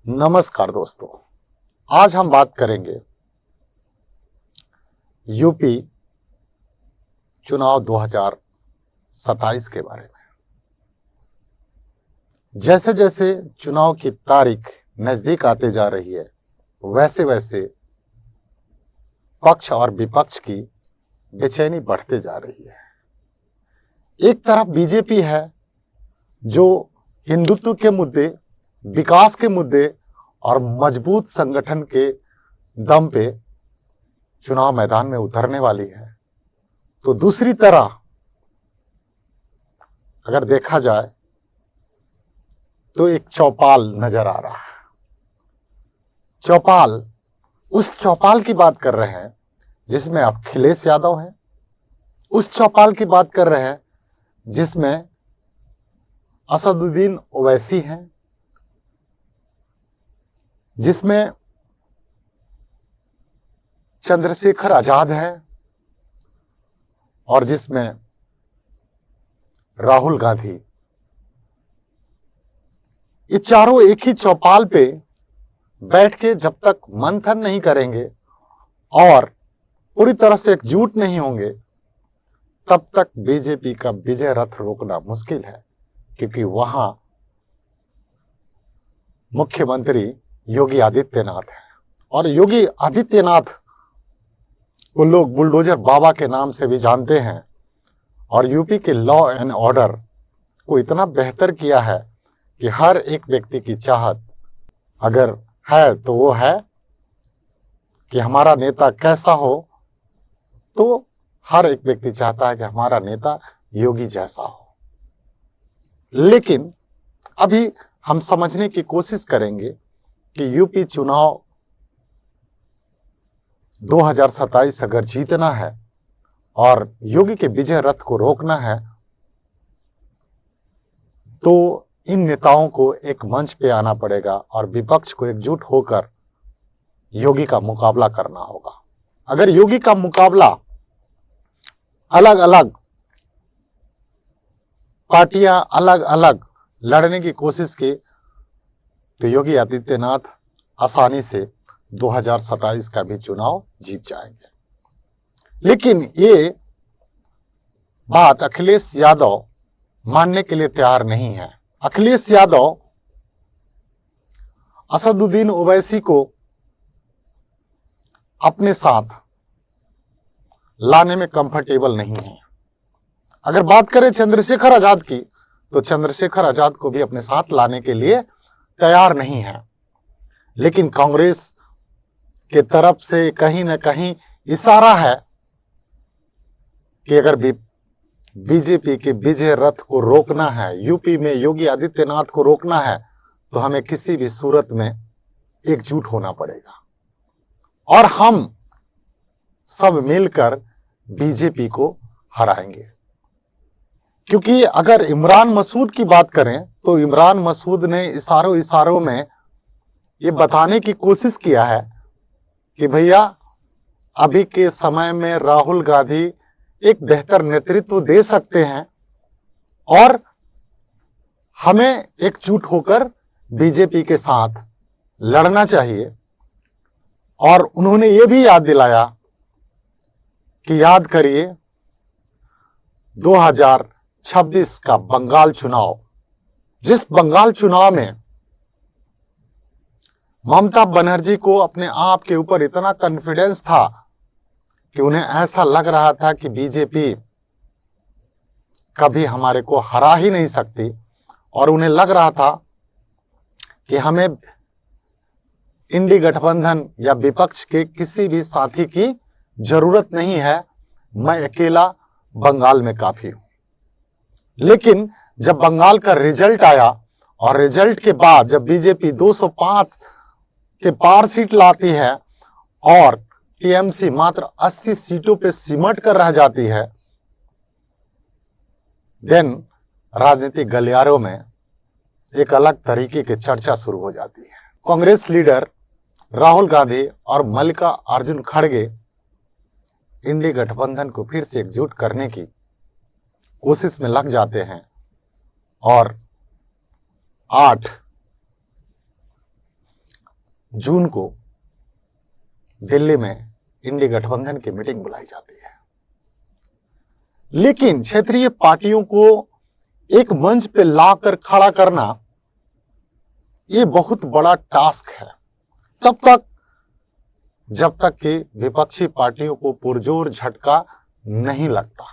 नमस्कार दोस्तों, आज हम बात करेंगे यूपी चुनाव 2027 के बारे में। जैसे जैसे चुनाव की तारीख नजदीक आते जा रही है, वैसे वैसे पक्ष और विपक्ष की बेचैनी बढ़ते जा रही है। एक तरफ बीजेपी है जो हिंदुत्व के मुद्दे, विकास के मुद्दे और मजबूत संगठन के दम पे चुनाव मैदान में उतरने वाली है, तो दूसरी तरह अगर देखा जाए तो एक चौपाल नजर आ रहा है। चौपाल, उस चौपाल की बात कर रहे हैं जिसमें अखिलेश यादव है, उस चौपाल की बात कर रहे हैं जिसमें असदुद्दीन ओवैसी हैं, जिसमें चंद्रशेखर आजाद है और जिसमें राहुल गांधी। ये चारों एक ही चौपाल पे बैठ के जब तक मंथन नहीं करेंगे और पूरी तरह से एकजुट नहीं होंगे, तब तक बीजेपी का विजय रथ रोकना मुश्किल है, क्योंकि वहां मुख्यमंत्री योगी आदित्यनाथ है और योगी आदित्यनाथ को लोग बुलडोजर बाबा के नाम से भी जानते हैं और यूपी के लॉ एंड ऑर्डर को इतना बेहतर किया है कि हर एक व्यक्ति की चाहत अगर है तो वो है कि हमारा नेता कैसा हो, तो हर एक व्यक्ति चाहता है कि हमारा नेता योगी जैसा हो। लेकिन अभी हम समझने की कोशिश करेंगे कि यूपी चुनाव 2027 अगर जीतना है और योगी के विजय रथ को रोकना है, तो इन नेताओं को एक मंच पे आना पड़ेगा और विपक्ष को एकजुट होकर योगी का मुकाबला करना होगा। अगर योगी का मुकाबला अलग अलग पार्टियां अलग अलग लड़ने की कोशिश की, तो योगी आदित्यनाथ आसानी से 2027 का भी चुनाव जीत जाएंगे। लेकिन ये बात अखिलेश यादव मानने के लिए तैयार नहीं है। अखिलेश यादव असदुद्दीन ओवैसी को अपने साथ लाने में कंफर्टेबल नहीं है। अगर बात करें चंद्रशेखर आजाद की, तो चंद्रशेखर आजाद को भी अपने साथ लाने के लिए तैयार नहीं है। लेकिन कांग्रेस के तरफ से कहीं ना कहीं इशारा है कि अगर बीजेपी के विजय रथ को रोकना है, यूपी में योगी आदित्यनाथ को रोकना है, तो हमें किसी भी सूरत में एकजुट होना पड़ेगा और हम सब मिलकर बीजेपी को हराएंगे। क्योंकि अगर इमरान मसूद की बात करें, तो इमरान मसूद ने इशारों में ये बताने की कोशिश किया है कि भैया अभी के समय में राहुल गांधी एक बेहतर नेतृत्व दे सकते हैं और हमें एकजुट होकर बीजेपी के साथ लड़ना चाहिए। और उन्होंने ये भी याद दिलाया कि याद करिए 2026 का बंगाल चुनाव, जिस बंगाल चुनाव में ममता बनर्जी को अपने आप के ऊपर इतना कॉन्फिडेंस था कि उन्हें ऐसा लग रहा था कि बीजेपी कभी हमारे को हरा ही नहीं सकती और उन्हें लग रहा था कि हमें इंडी गठबंधन या विपक्ष के किसी भी साथी की जरूरत नहीं है, मैं अकेला बंगाल में काफी हूं। लेकिन जब बंगाल का रिजल्ट आया और रिजल्ट के बाद जब बीजेपी 205 के पार सीट लाती है और टीएमसी मात्र 80 सीटों पे सिमट कर रह जाती है, देन राजनीतिक गलियारों में एक अलग तरीके की चर्चा शुरू हो जाती है। कांग्रेस लीडर राहुल गांधी और मल्लिकार्जुन खड़गे इंडी गठबंधन को फिर से एकजुट करने की कोशिश में लग जाते हैं और 8 जून को दिल्ली में इंडी गठबंधन की मीटिंग बुलाई जाती है। लेकिन क्षेत्रीय पार्टियों को एक मंच पे लाकर खड़ा करना ये बहुत बड़ा टास्क है, जब तक कि विपक्षी पार्टियों को पुरजोर झटका नहीं लगता।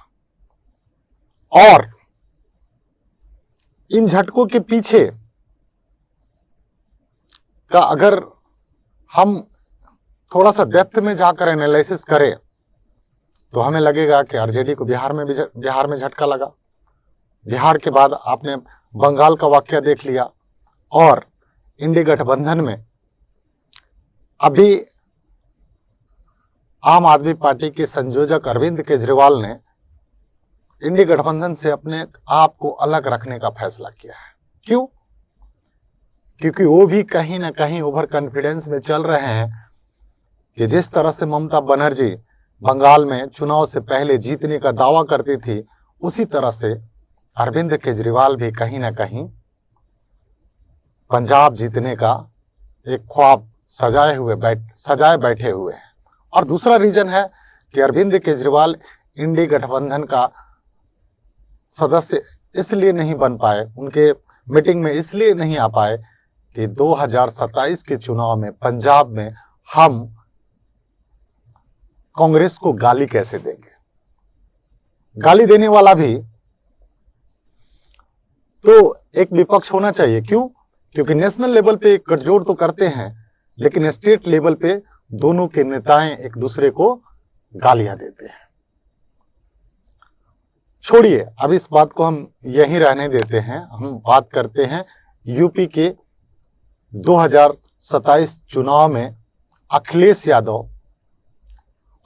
और इन झटकों के पीछे का अगर हम थोड़ा सा डेप्थ में जाकर एनालिसिस करें तो हमें लगेगा कि आरजेडी को बिहार में झटका लगा। बिहार के बाद आपने बंगाल का वाकया देख लिया, और इंडी गठबंधन में अभी आम आदमी पार्टी के संयोजक अरविंद केजरीवाल ने इंडी गठबंधन से अपने आप को अलग रखने का फैसला किया है। क्यों? क्योंकि वो भी कहीं ना कहीं ओवर कॉन्फिडेंस में चल रहे हैं कि जिस तरह से ममता बनर्जी बंगाल में चुनाव से पहले जीतने का दावा करती थी, उसी तरह से अरविंद केजरीवाल भी कहीं ना कहीं पंजाब जीतने का एक ख्वाब सजाए बैठे हुए हैं। और दूसरा रीजन है कि अरविंद केजरीवाल इंडी गठबंधन का सदस्य इसलिए नहीं बन पाए, उनके मीटिंग में इसलिए नहीं आ पाए कि 2027 के चुनाव में पंजाब में हम कांग्रेस को गाली कैसे देंगे। गाली देने वाला भी तो एक विपक्ष होना चाहिए। क्यों? क्योंकि नेशनल लेवल पे गठजोड़ तो करते हैं, लेकिन स्टेट लेवल पे दोनों के नेताएं एक दूसरे को गालियां देते हैं। छोड़िए, अब इस बात को हम यहीं रहने देते हैं। हम बात करते हैं यूपी के 2027 चुनाव में अखिलेश यादव,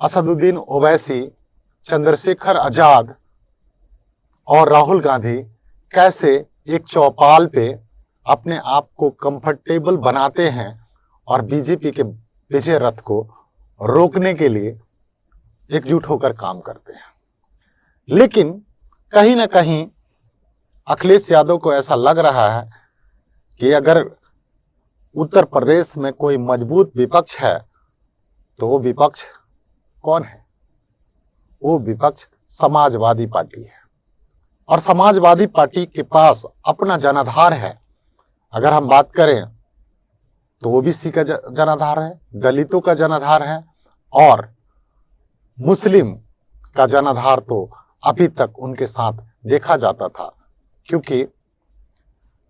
असदुद्दीन ओवैसी, चंद्रशेखर आजाद और राहुल गांधी कैसे एक चौपाल पे अपने आप को कंफर्टेबल बनाते हैं और बीजेपी के विजय रथ को रोकने के लिए एकजुट होकर काम करते हैं। लेकिन कहीं ना कहीं अखिलेश यादव को ऐसा लग रहा है कि अगर उत्तर प्रदेश में कोई मजबूत विपक्ष है तो वो विपक्ष कौन है? वो विपक्ष समाजवादी पार्टी है। और समाजवादी पार्टी के पास अपना जनाधार है। अगर हम बात करें तो ओबीसी का जनाधार है, दलितों का जनाधार है, और मुस्लिम का जनाधार तो अभी तक उनके साथ देखा जाता था। क्योंकि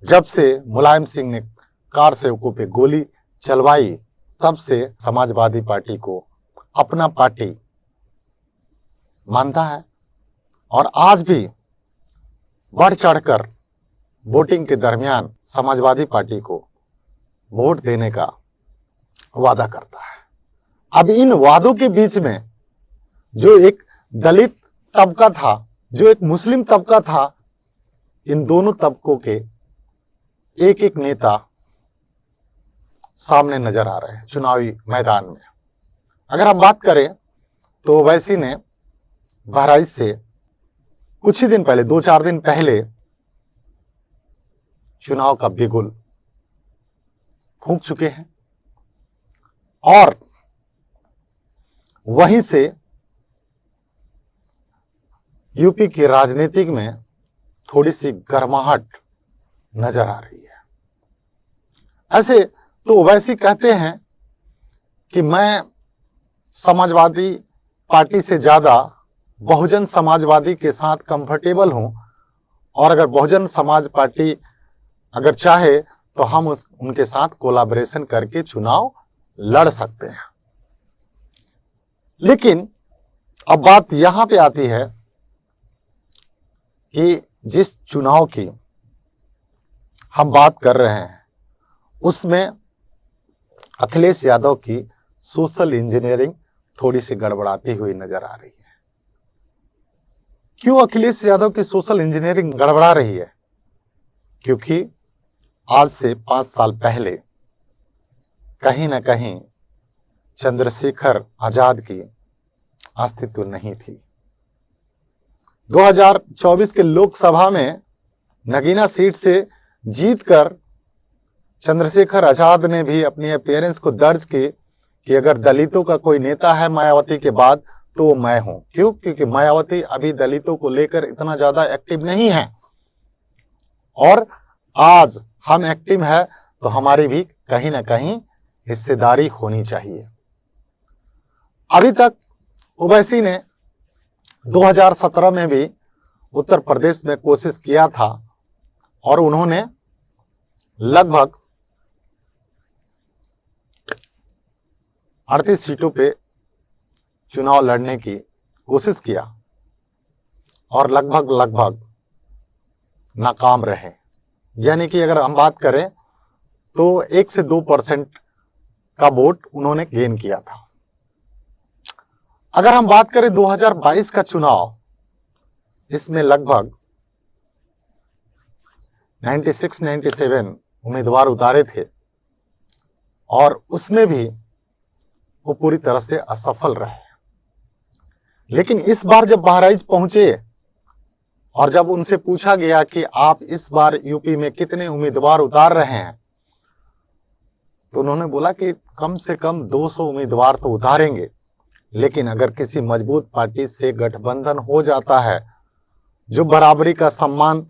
जब से मुलायम सिंह ने कार सेवकों पे गोली चलवाई, तब से समाजवादी पार्टी को अपना पार्टी मानता है। और आज भी बढ़ चढ़कर वोटिंग के दरमियान समाजवादी पार्टी को वोट देने का वादा करता है। अब इन वादों के बीच में जो एक दलित तबका था, जो एक मुस्लिम तबका था, इन दोनों तबकों के एक एक नेता सामने नजर आ रहे हैं चुनावी मैदान में। अगर हम बात करें तो ओवैसी ने बहराइच से कुछ ही दिन पहले, 2-4 दिन पहले चुनाव का बिगुल फूंक चुके हैं, और वहीं से यूपी की राजनीतिक में थोड़ी सी गर्माहट नजर आ रही है। ऐसे तो ओवैसी कहते हैं कि मैं समाजवादी पार्टी से ज्यादा बहुजन समाजवादी के साथ कंफर्टेबल हूं, और अगर बहुजन समाज पार्टी अगर चाहे तो हम उनके साथ कोलैबोरेशन करके चुनाव लड़ सकते हैं। लेकिन अब बात यहां पे आती है कि जिस चुनाव की हम बात कर रहे हैं उसमें अखिलेश यादव की सोशल इंजीनियरिंग थोड़ी सी गड़बड़ाती हुई नजर आ रही है। क्यों अखिलेश यादव की सोशल इंजीनियरिंग गड़बड़ा रही है? क्योंकि आज से 5 साल पहले कहीं ना कहीं चंद्रशेखर आजाद की अस्तित्व नहीं थी। 2024 के लोकसभा में नगीना सीट से जीतकर चंद्रशेखर आजाद ने भी अपनी अपीयरेंस को दर्ज की कि अगर दलितों का कोई नेता है मायावती के बाद तो मैं हूं। क्यों? क्योंकि मायावती अभी दलितों को लेकर इतना ज्यादा एक्टिव नहीं है, और आज हम एक्टिव है तो हमारी भी कहीं ना कहीं हिस्सेदारी होनी चाहिए। अभी तक ओवैसी ने 2017 में भी उत्तर प्रदेश में कोशिश किया था और उन्होंने लगभग 38 सीटों पे चुनाव लड़ने की कोशिश किया और लगभग नाकाम रहे। यानी कि अगर हम बात करें तो 1 से 2% का वोट उन्होंने गेन किया था। अगर हम बात करें 2022 का चुनाव, इसमें लगभग 96-97 उम्मीदवार उतारे थे और उसमें भी वो पूरी तरह से असफल रहे। लेकिन इस बार जब बहराइच पहुंचे और जब उनसे पूछा गया कि आप इस बार यूपी में कितने उम्मीदवार उतार रहे हैं, तो उन्होंने बोला कि कम से कम 200 उम्मीदवार तो उतारेंगे, लेकिन अगर किसी मजबूत पार्टी से गठबंधन हो जाता है जो बराबरी का सम्मान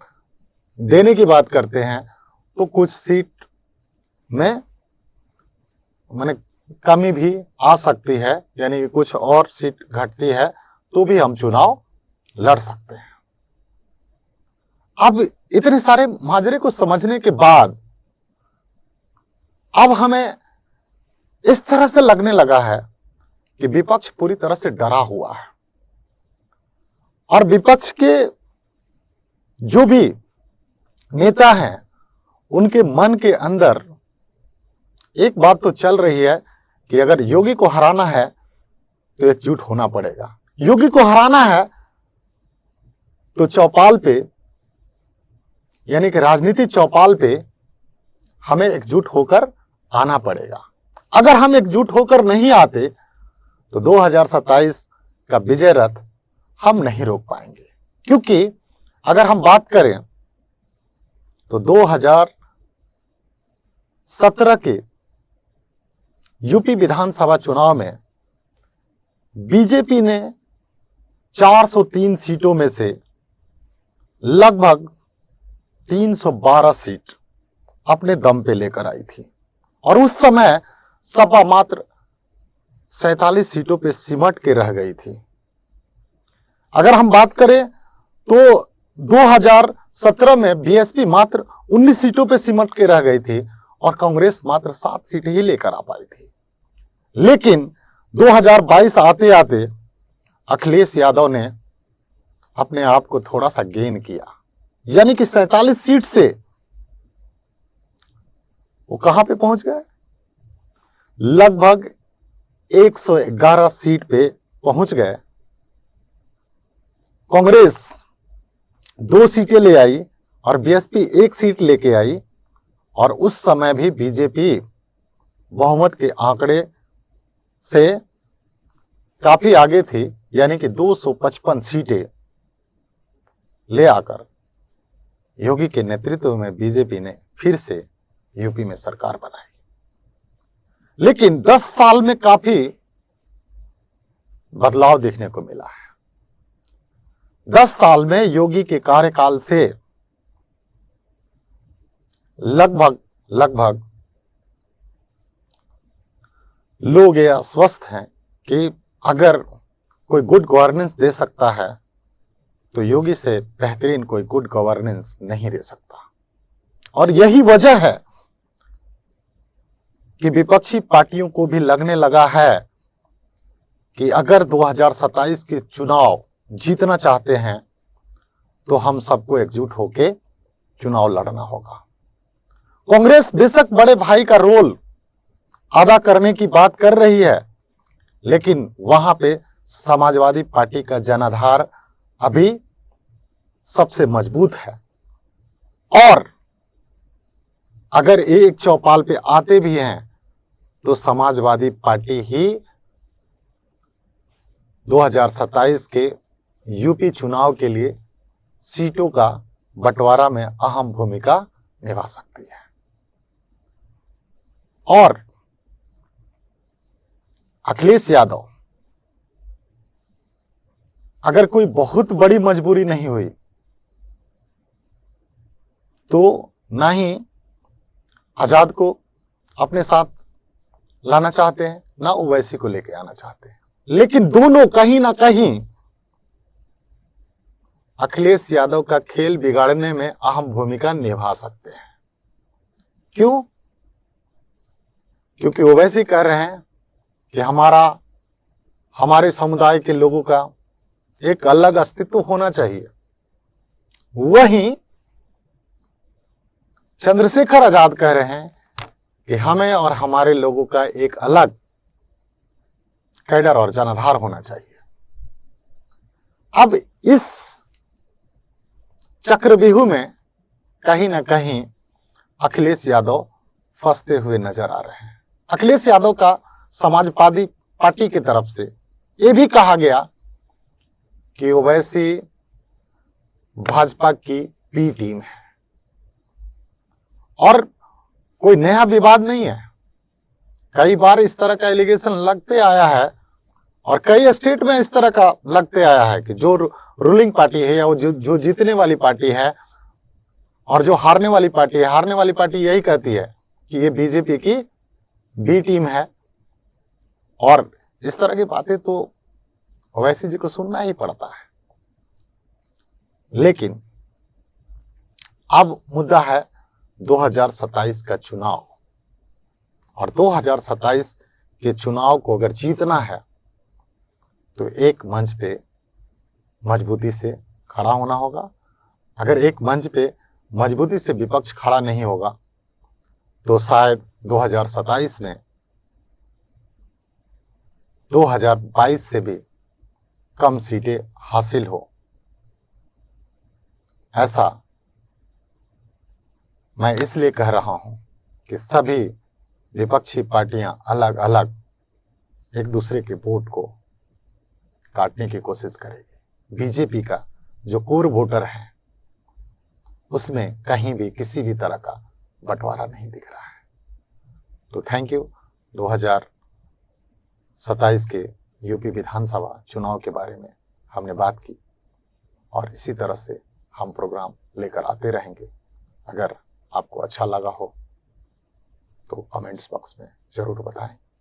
देने की बात करते हैं, तो कुछ सीट में माने कमी भी आ सकती है, यानी कुछ और सीट घटती है तो भी हम चुनाव लड़ सकते हैं। अब इतने सारे माजरे को समझने के बाद अब हमें इस तरह से लगने लगा है कि विपक्ष पूरी तरह से डरा हुआ है और विपक्ष के जो भी नेता हैं उनके मन के अंदर एक बात तो चल रही है कि अगर योगी को हराना है तो एकजुट होना पड़ेगा। योगी को हराना है तो चौपाल पे, यानी कि राजनीति चौपाल पे हमें एकजुट होकर आना पड़ेगा। अगर हम एकजुट होकर नहीं आते तो 2027 का विजय रथ हम नहीं रोक पाएंगे। क्योंकि अगर हम बात करें तो 2017 के यूपी विधानसभा चुनाव में बीजेपी ने 403 सीटों में से लगभग 312 सीट अपने दम पे लेकर आई थी और उस समय सपा मात्र 47 सीटों पे सिमट के रह गई थी। अगर हम बात करें तो 2017 में बीएसपी मात्र 19 सीटों पे सिमट के रह गई थी और कांग्रेस मात्र 7 सीटें ही लेकर आ पाई थी। लेकिन 2022 आते आते अखिलेश यादव ने अपने आप को थोड़ा सा गेन किया, यानी कि 47 सीट से वो कहां पे पहुंच गए, लगभग 111 सीट पे पहुंच गए। कांग्रेस 2 सीटें ले आई और बीएसपी 1 सीट लेके आई और उस समय भी बीजेपी बहुमत के आंकड़े से काफी आगे थी, यानी कि 255 सीटें ले आकर योगी के नेतृत्व में बीजेपी ने फिर से यूपी में सरकार बनाई। लेकिन 10 साल में काफी बदलाव देखने को मिला है। 10 साल में योगी के कार्यकाल से लगभग लोग ये आश्वस्त हैं कि अगर कोई गुड गवर्नेंस दे सकता है तो योगी से बेहतरीन कोई गुड गवर्नेंस नहीं दे सकता। और यही वजह है कि विपक्षी पार्टियों को भी लगने लगा है कि अगर 2027 के चुनाव जीतना चाहते हैं तो हम सबको एकजुट होकर चुनाव लड़ना होगा। कांग्रेस बेशक बड़े भाई का रोल अदा करने की बात कर रही है, लेकिन वहां पे समाजवादी पार्टी का जनाधार अभी सबसे मजबूत है और अगर एक चौपाल पे आते भी हैं तो समाजवादी पार्टी ही 2027 के यूपी चुनाव के लिए सीटों का बंटवारा में अहम भूमिका निभा सकती है। और अखिलेश यादव अगर कोई बहुत बड़ी मजबूरी नहीं हुई तो ना ही आजाद को अपने साथ लाना चाहते हैं, ना ओवैसी को लेके आना चाहते हैं, लेकिन दोनों कहीं ना कहीं अखिलेश यादव का खेल बिगाड़ने में अहम भूमिका निभा सकते हैं। क्यों? क्योंकि ओवैसी कह रहे हैं कि हमारे समुदाय के लोगों का एक अलग अस्तित्व होना चाहिए। वहीं चंद्रशेखर आजाद कह रहे हैं कि हमें और हमारे लोगों का एक अलग कैडर और जनाधार होना चाहिए। अब इस चक्रव्यूह में कहीं ना कहीं अखिलेश यादव फंसते हुए नजर आ रहे हैं। अखिलेश यादव का समाजवादी पार्टी की तरफ से यह भी कहा गया कि ओवैसी भाजपा की बी टीम है और कोई नया विवाद नहीं है। कई बार इस तरह का एलिगेशन लगते आया है और कई स्टेट में इस तरह का लगते आया है कि जो रूलिंग पार्टी है या जो जीतने वाली पार्टी है और जो हारने वाली पार्टी यही कहती है कि ये बीजेपी की बी टीम है। और इस तरह की बातें तो ओवैसी जी को सुनना ही पड़ता है। लेकिन अब मुद्दा है 2027 का चुनाव, और 2027 के चुनाव को अगर जीतना है तो एक मंच पे मजबूती से खड़ा होना होगा। अगर एक मंच पे मजबूती से विपक्ष खड़ा नहीं होगा तो शायद 2027 में 2022 से भी कम सीटें हासिल हो, ऐसा मैं इसलिए कह रहा हूं कि सभी विपक्षी पार्टियां अलग अलग एक दूसरे के वोट को काटने की कोशिश करेगी। बीजेपी का जो कोर वोटर है उसमें कहीं भी किसी भी तरह का बंटवारा नहीं दिख रहा है। तो थैंक यू। 2027 के यूपी विधानसभा चुनाव के बारे में हमने बात की और इसी तरह से हम प्रोग्राम लेकर आते रहेंगे। अगर आपको अच्छा लगा हो तो कमेंट्स बॉक्स में जरूर बताएं।